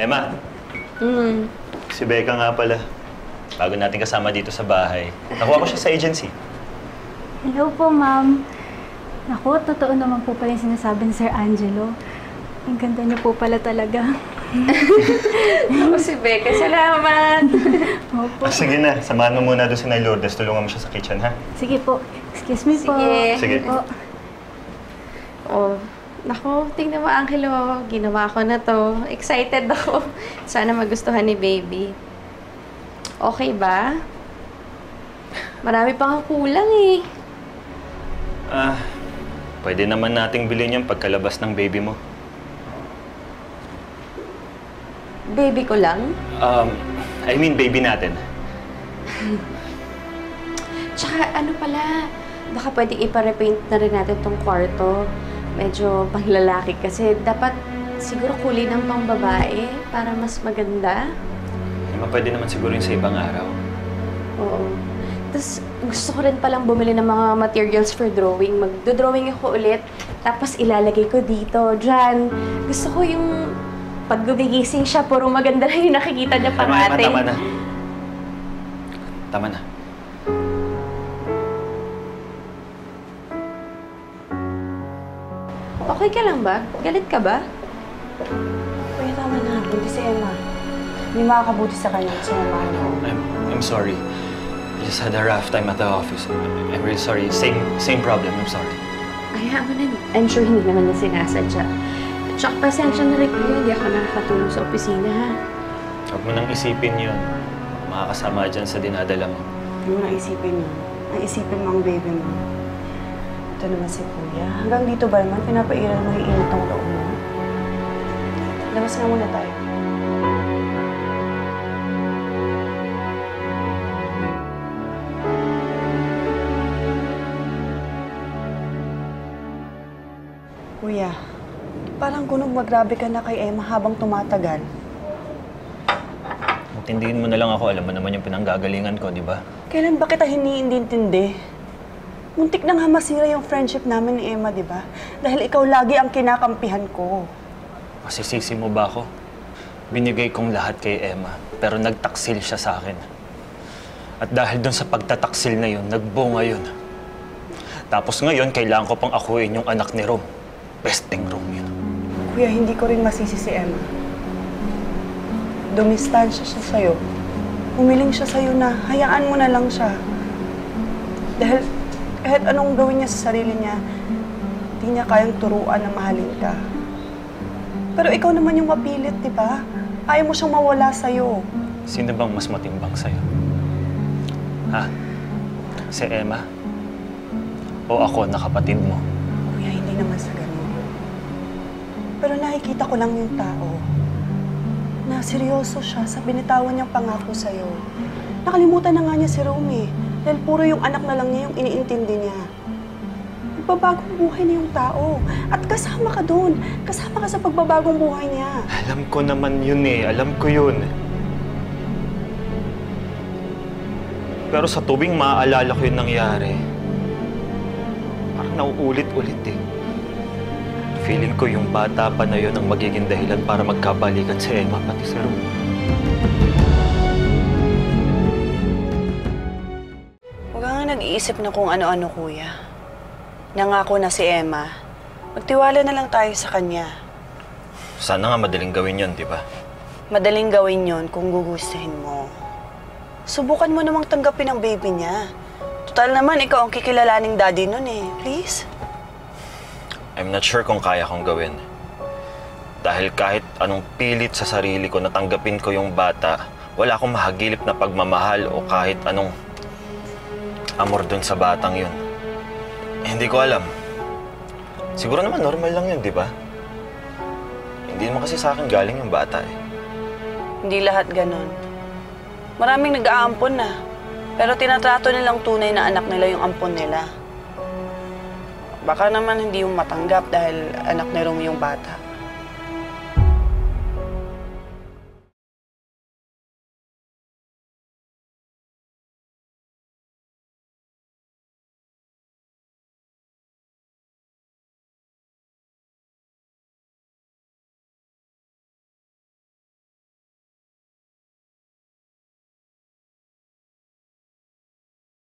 Emma, Mm. si Becca nga pala. Bago natin kasama dito sa bahay. Nakuha ko siya sa agency. Hello po, ma'am. Naku, totoo naman po pala yung sinasabi ni Sir Angelo. Ang ganda niyo po pala talaga. Ako si Becca. Salamat! Opo. Sige na, samahan mo muna doon si Nay Lourdes. Tulungan mo siya sa kitchen, ha? Sige po. Excuse me po. Sige. Po. Oh, naku, tingnan mo, Angelo. Ginawa ko na to. Excited ako. Sana magustuhan ni baby. Okay ba? Marami pang kulang eh. Pwede naman nating bilhin yung pagkalabas ng baby mo. Baby ko lang? I mean baby natin. Tsaka ano pala, baka pwedeng ipa-repaint na rin natin tong kwarto. Medyo panglalaki kasi dapat siguro kulay ng pang babae para mas maganda. Pwede naman siguro yun sa ibang araw. Oo. Tapos gusto ko rin palang bumili ng mga materials for drawing. Magdo-drawing ako ulit, tapos ilalagay ko dito. Diyan, gusto ko yung pag gumigising siya, puro maganda na yung nakikita niya parate. Tama na. Tama na. Okay ka lang ba? Galit ka ba? Kuya, tama na. Buti si Emma. Hindi makakabuti sa kanya kasi sinamahan ako. I'm sorry. I just had a rough time at the office. I'm really sorry. Same problem. I'm sorry. Kaya mo na. I'm sure hindi naman niya sinasadya. Tsaka pasensya na rin kuya, hindi ako nakakatulong sa opisina ha. Huwag mo nang isipin yun. Makakasama dyan sa dinadala mo. Hindi mo nang isipin yun. Ang isipin mo ang baby mo. Ito naman si Kuya. Hanggang dito ba naman, pinapairan mo yung init ng loob mo? Labas nga muna tayo. Kuya, parang kunog magrabe ka na kay Emma habang tumatagal. Intindihin mo na lang ako. Alam mo naman yung pinanggagalingan ko, di ba? Kailan ba kita hiniintindi? Muntik nang masira yung friendship namin ni Emma, di ba? Dahil ikaw lagi ang kinakampihan ko. Masisisi mo ba ako? Binigay kong lahat kay Emma, pero nagtaksil siya sa akin. At dahil dun sa pagtataksil na yun, nagbunga yun. Tapos ngayon, kailangan ko pang akuin yung anak ni Rom. Besting Rom yun. Kuya, hindi ko rin masisi si Emma. Dumistansya siya sa'yo. Humiling siya sa'yo na hayaan mo na lang siya. Dahil kahit anong gawin niya sa sarili niya, hindi niya kayang turuan na mahalin ka. Pero ikaw naman yung mapilit, di ba? Ayaw mo siyang mawala sa'yo. Sino bang mas matimbang sa'yo? Ha? Si Emma? O ako na kapatid mo? Kuya, hindi naman sa ganun. Pero nakikita ko lang yung tao na seryoso siya sa binitawan niyang pangako sa'yo. Nakalimutan na nga niya si Romy dahil puro yung anak na lang niya yung iniintindi niya. Nagbabagong buhay na yung tao. At kasama ka doon. Kasama ka sa pagbabagong buhay niya. Alam ko naman yun eh. Alam ko yun. Pero sa tuwing maaalala ko yung nangyari, parang nauulit-ulit eh. Feeling ko yung bata pa na yun ang magiging dahilan para magkabalikan si Emma pati si Rom. Huwag kang nag-iisip na kung ano-ano, Kuya. Nangako na si Emma. Magtiwala na lang tayo sa kanya. Sana nga madaling gawin yun, di ba? Madaling gawin yon kung gugustuhin mo. Subukan mo namang tanggapin ang baby niya. Total naman, ikaw ang kikilalaning daddy nun eh. Please? I'm not sure kung kaya kong gawin. Dahil kahit anong pilit sa sarili ko na tanggapin ko yung bata, wala akong mahagilip na pagmamahal o kahit anong amor dun sa batang yun. Hindi ko alam. Siguro naman normal lang yun, di ba? Hindi naman kasi sa akin galing yung bata eh. Hindi lahat ganon. Maraming nag-aampon na. Pero tinatrato nilang tunay na anak nila yung ampon nila. Baka naman hindi yung matanggap dahil anak ni Romy yung bata.